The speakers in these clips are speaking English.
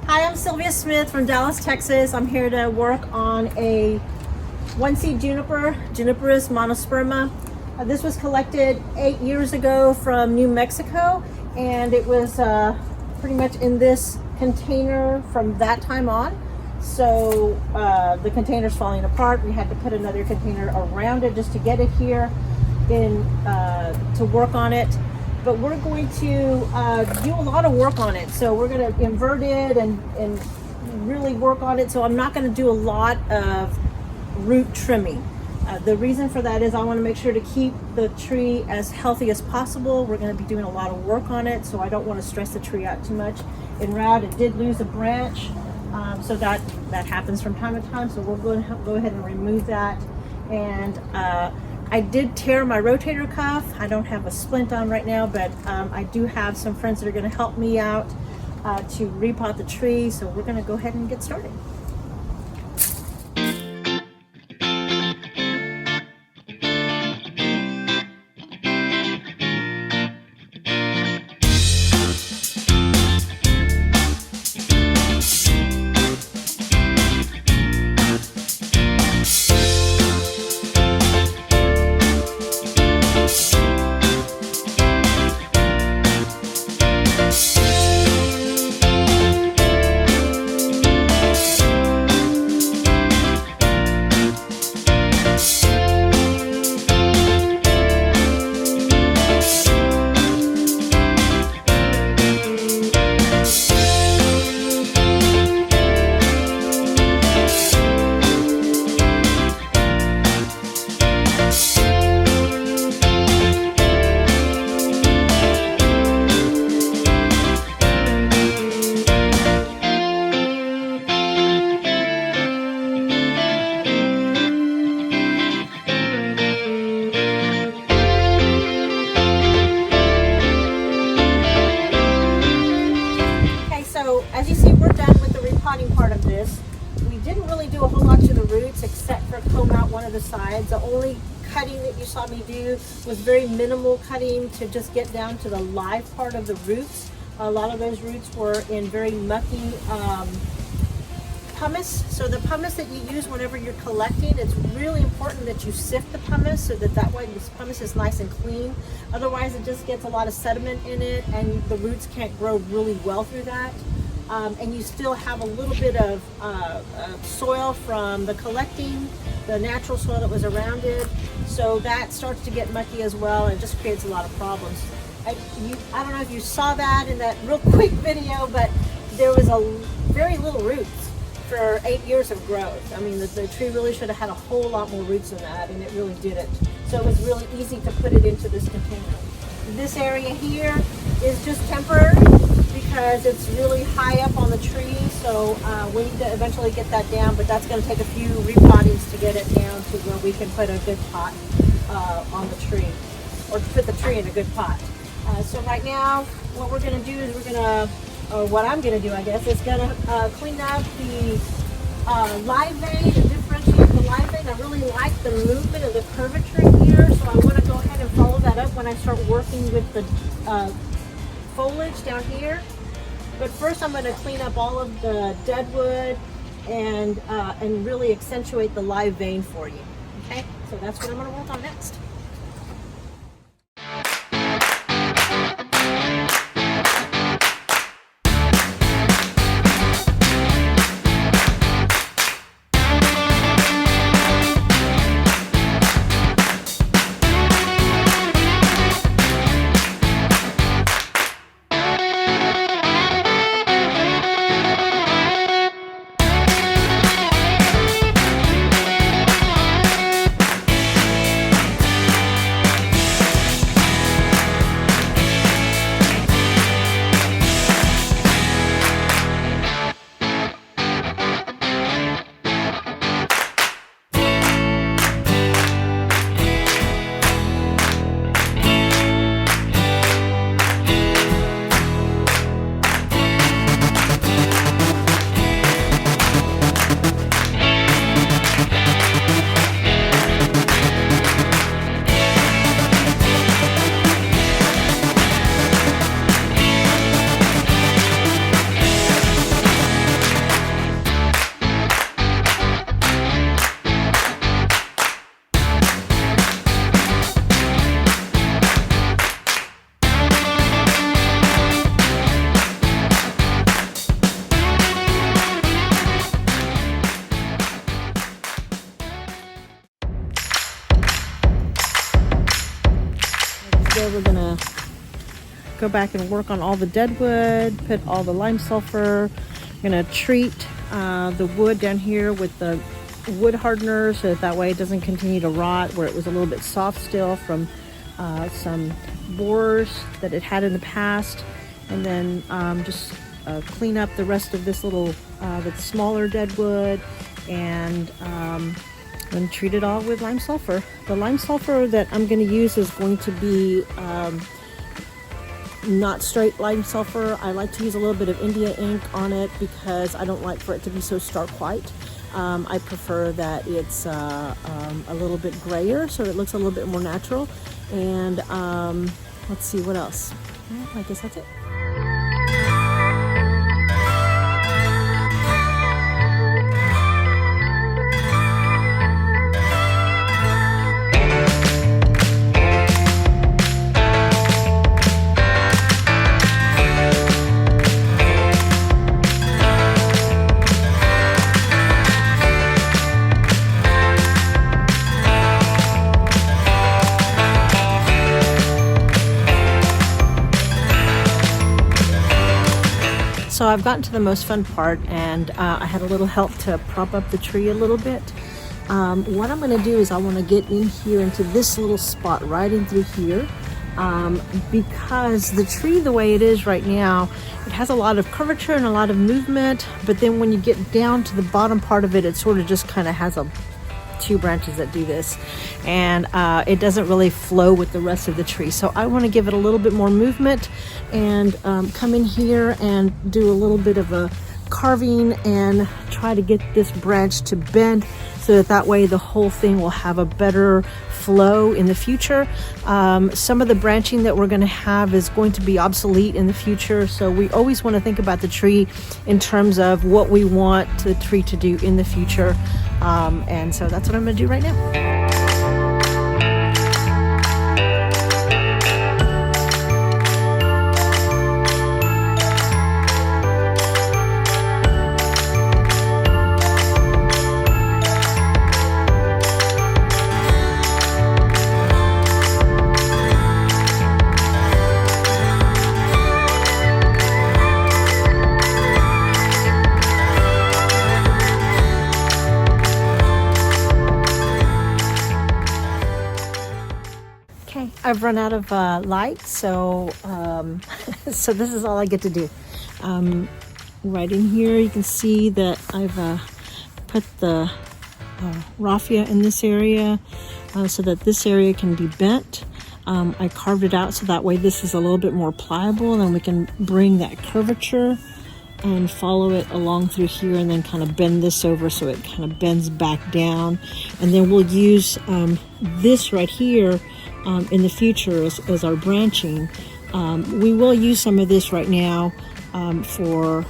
Hi, I'm Sylvia Smith from Dallas, Texas. I'm here to work on a one-seed juniper, Juniperus monosperma. This was collected 8 years ago from New Mexico, and it was pretty much in this container from that time on. So the container's falling apart. We had to put another container around it just to get it here to work on it. But we're going to do a lot of work on it. So we're going to invert it and really work on it. So I'm not going to do a lot of root trimming. The reason for that is I want to make sure to keep the tree as healthy as possible. We're going to be doing a lot of work on it, so I don't want to stress the tree out too much. En route, it did lose a branch, so that happens from time to time. So we're going to go ahead and remove that. And I did tear my rotator cuff. I don't have a splint on right now, but I do have some friends that are going to help me out to repot the tree. So we're going to go ahead and get started. As you see, we're done with the repotting part of this. We didn't really do a whole lot to the roots except for comb out one of the sides. The only cutting that you saw me do was very minimal cutting to just get down to the live part of the roots. A lot of those roots were in very mucky pumice. So the pumice that you use whenever you're collecting, it's really important that you sift the pumice so that way this pumice is nice and clean. Otherwise it just gets a lot of sediment in it and the roots can't grow really well through that. And you still have a little bit of soil from the collecting, the natural soil that was around it. So that starts to get mucky as well, and it just creates a lot of problems. I don't know if you saw that in that real quick video, but there was very little roots for 8 years of growth. I mean, the tree really should have had a whole lot more roots than that, and it really didn't. So it was really easy to put it into this container. This area here is just temporary because it's really high up on the tree, so we need to eventually get that down, but that's going to take a few repottings to get it down to where we can put a good pot on the tree, or to put the tree in a good pot. So right now, what we're going to do is what I'm going to do, I guess, is going to clean up the live vein and differentiate the live vein. I really like the movement of the curvature here, so I want to go ahead and follow that up when I start working with the foliage down here. But first I'm going to clean up all of the dead wood and really accentuate the live vein for you. Okay, so that's what I'm going to work on next. go back and work on all the dead wood, put all the lime sulfur. I'm gonna treat the wood down here with the wood hardener so that way it doesn't continue to rot, where it was a little bit soft still from some borers that it had in the past. And then just clean up the rest of this little the smaller dead wood, and treat it all with lime sulfur. The lime sulfur that I'm going to use is going to be not straight lime sulfur. I like to use a little bit of India ink on it because I don't like for it to be so stark white. I prefer that it's a little bit grayer so it looks a little bit more natural. And let's see what else. Well, I guess that's it. So I've gotten to the most fun part, and I had a little help to prop up the tree a little bit. What I'm going to do is I want to get in here into this little spot right in through here, because the tree the way it is right now, it has a lot of curvature and a lot of movement, but then when you get down to the bottom part of it, it sort of just kind of has two branches that do this, and it doesn't really flow with the rest of the tree. So I want to give it a little bit more movement and come in here and do a little bit of a carving and try to get this branch to bend so that way the whole thing will have a better flow in the future. Some of the branching that we're going to have is going to be obsolete in the future, so we always want to think about the tree in terms of what we want the tree to do in the future. And so that's what I'm going to do right now. I've run out of light, so so this is all I get to do. Right in here you can see that I've put the raffia in this area so that this area can be bent. I carved it out so that way this is a little bit more pliable, and we can bring that curvature and follow it along through here and then kind of bend this over so it kind of bends back down. And then we'll use this right here in the future as our branching. We will use some of this right now for,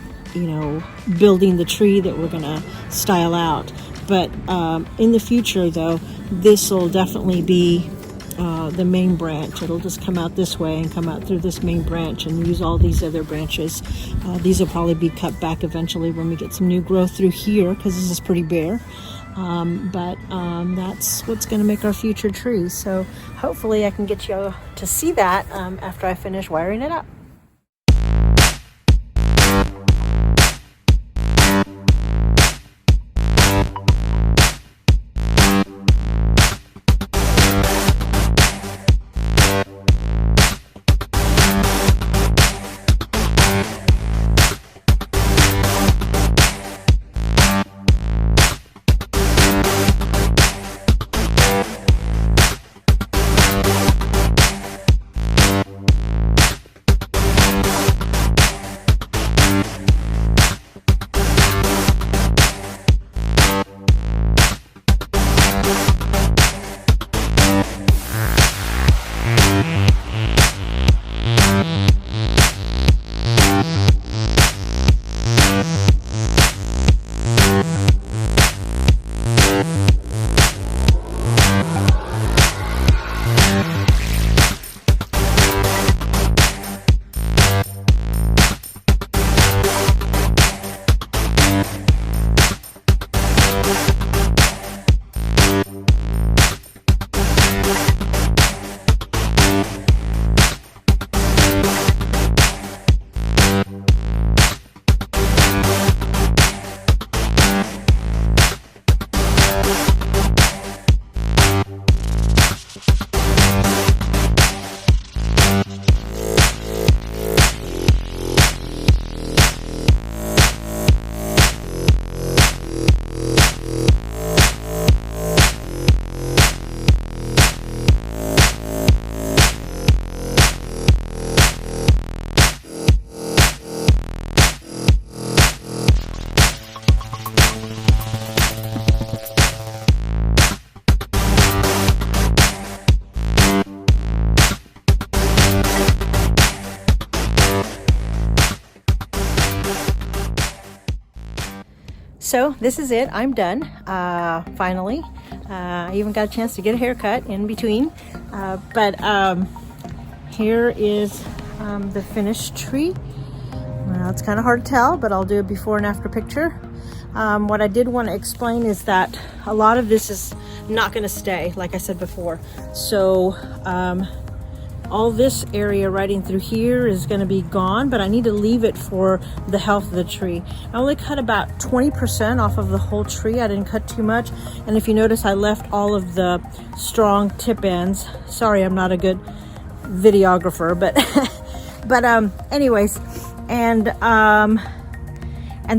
building the tree that we're gonna style out. But in the future though, this will definitely be the main branch. It'll just come out this way and come out through this main branch and use all these other branches. These will probably be cut back eventually when we get some new growth through here, because this is pretty bare. But that's what's going to make our future trees. So hopefully I can get you to see that after I finish wiring it up. So this is it. I'm done. Finally, I even got a chance to get a haircut in between. But here is the finished tree. Well, it's kind of hard to tell, but I'll do a before and after picture. What I did want to explain is that a lot of this is not going to stay, like I said before. So all this area right in through here is going to be gone, but I need to leave it for the health of the tree. I only cut about 20% off of the whole tree. I didn't cut too much. And if you notice, I left all of the strong tip ends. Sorry, I'm not a good videographer, but anyways, and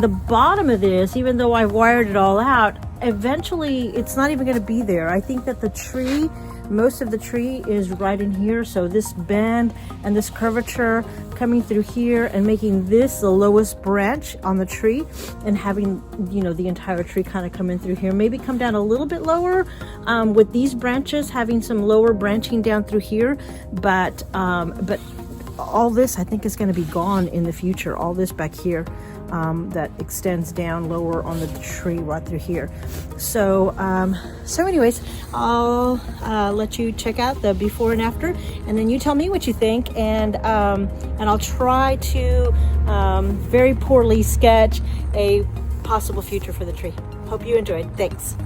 the bottom of this, even though I've wired it all out, eventually it's not even going to be there. I think that the tree, most of the tree is right in here. So this bend and this curvature coming through here and making this the lowest branch on the tree, and having, you know, the entire tree kind of come in through here, maybe come down a little bit lower with these branches, having some lower branching down through here. But all this I think is going to be gone in the future. All this back here that extends down lower on the tree right through here. So anyways, I'll let you check out the before and after, and then you tell me what you think, and I'll try to very poorly sketch a possible future for the tree. Hope you enjoyed. Thanks.